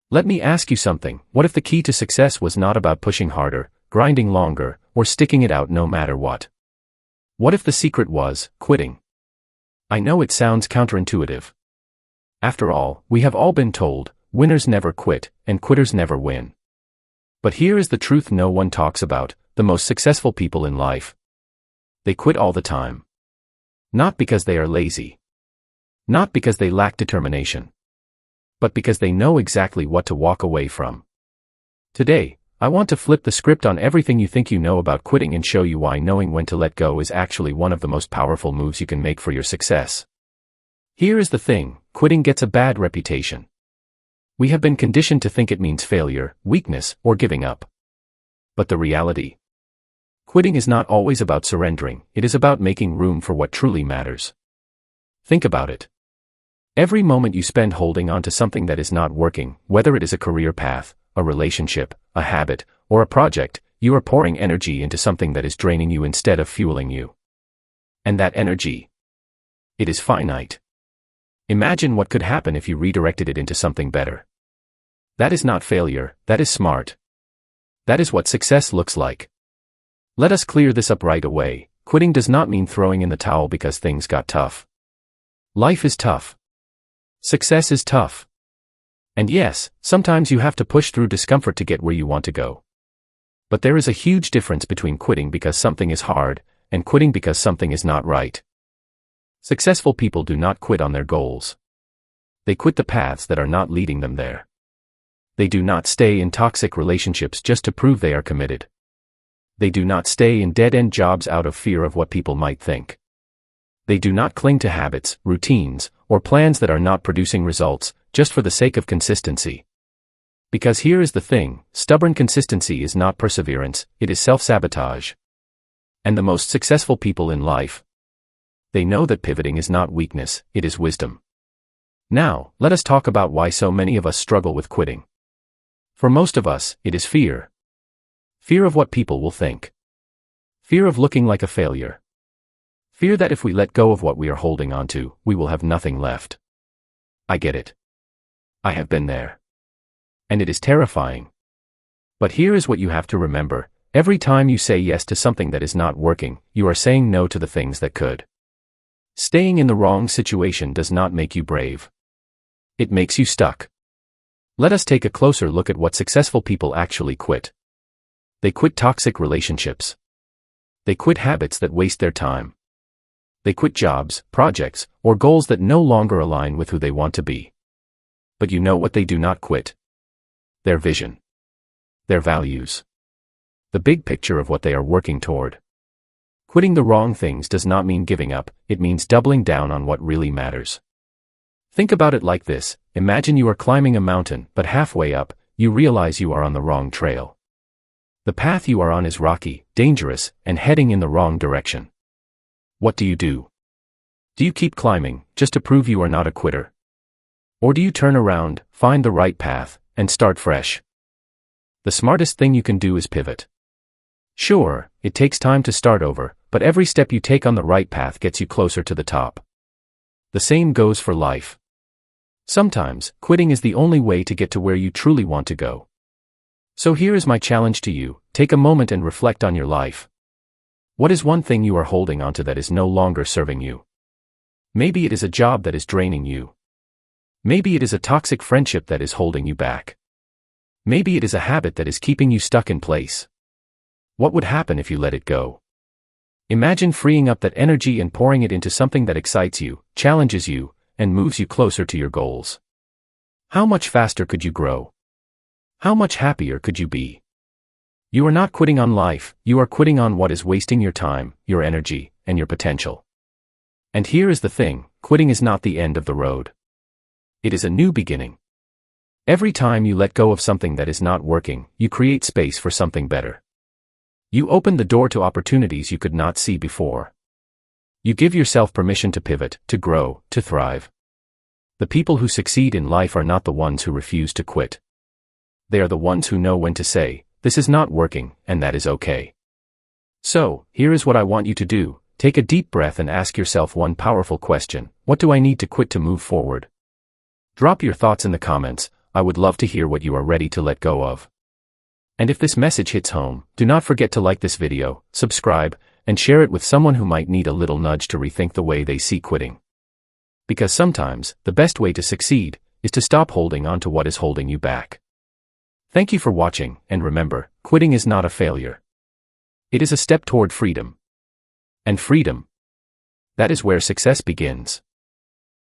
Let me ask you something. What if the key to success was not about pushing harder, grinding longer, or sticking it out no matter what? What if the secret was quitting? I know it sounds counterintuitive. After all, we have all been told, winners never quit, and quitters never win. But here is the truth no one talks about: the most successful people in life, they quit all the time. Not because they are lazy. Not because they lack determination. But because they know exactly what to walk away from. Today, I want to flip the script on everything you think you know about quitting and show you why knowing when to let go is actually one of the most powerful moves you can make for your success. Here is the thing: quitting gets a bad reputation. We have been conditioned to think it means failure, weakness, or giving up. But the reality? Quitting is not always about surrendering, it is about making room for what truly matters. Think about it. Every moment you spend holding on to something that is not working, whether it is a career path, a relationship, a habit, or a project, you are pouring energy into something that is draining you instead of fueling you. And that energy, it is finite. Imagine what could happen if you redirected it into something better. That is not failure, that is smart. That is what success looks like. Let us clear this up right away. Quitting does not mean throwing in the towel because things got tough. Life is tough. Success is tough. And yes, sometimes you have to push through discomfort to get where you want to go. But there is a huge difference between quitting because something is hard, and quitting because something is not right. Successful people do not quit on their goals. They quit the paths that are not leading them there. They do not stay in toxic relationships just to prove they are committed. They do not stay in dead-end jobs out of fear of what people might think. They do not cling to habits, routines, or plans that are not producing results, just for the sake of consistency. Because here is the thing: stubborn consistency is not perseverance, it is self-sabotage. And the most successful people in life, they know that pivoting is not weakness, it is wisdom. Now, let us talk about why so many of us struggle with quitting. For most of us, it is fear. Fear of what people will think. Fear of looking like a failure. Fear that if we let go of what we are holding on to, we will have nothing left. I get it. I have been there. And it is terrifying. But here is what you have to remember: every time you say yes to something that is not working, you are saying no to the things that could. Staying in the wrong situation does not make you brave. It makes you stuck. Let us take a closer look at what successful people actually quit. They quit toxic relationships. They quit habits that waste their time. They quit jobs, projects, or goals that no longer align with who they want to be. But you know what they do not quit? Their vision. Their values. The big picture of what they are working toward. Quitting the wrong things does not mean giving up, it means doubling down on what really matters. Think about it like this: imagine you are climbing a mountain, but halfway up, you realize you are on the wrong trail. The path you are on is rocky, dangerous, and heading in the wrong direction. What do? Do you keep climbing, just to prove you are not a quitter? Or do you turn around, find the right path, and start fresh? The smartest thing you can do is pivot. Sure, it takes time to start over, but every step you take on the right path gets you closer to the top. The same goes for life. Sometimes, quitting is the only way to get to where you truly want to go. So here is my challenge to you: take a moment and reflect on your life. What is one thing you are holding onto that is no longer serving you? Maybe it is a job that is draining you. Maybe it is a toxic friendship that is holding you back. Maybe it is a habit that is keeping you stuck in place. What would happen if you let it go? Imagine freeing up that energy and pouring it into something that excites you, challenges you, and moves you closer to your goals. How much faster could you grow? How much happier could you be? You are not quitting on life, you are quitting on what is wasting your time, your energy, and your potential. And here is the thing: quitting is not the end of the road. It is a new beginning. Every time you let go of something that is not working, you create space for something better. You open the door to opportunities you could not see before. You give yourself permission to pivot, to grow, to thrive. The people who succeed in life are not the ones who refuse to quit. They are the ones who know when to say, "This is not working," and that is okay. So, here is what I want you to do: take a deep breath and ask yourself one powerful question: what do I need to quit to move forward? Drop your thoughts in the comments. I would love to hear what you are ready to let go of. And if this message hits home, do not forget to like this video, subscribe, and share it with someone who might need a little nudge to rethink the way they see quitting. Because sometimes, the best way to succeed is to stop holding on to what is holding you back. Thank you for watching, and remember, quitting is not a failure. It is a step toward freedom. And freedom, that is where success begins.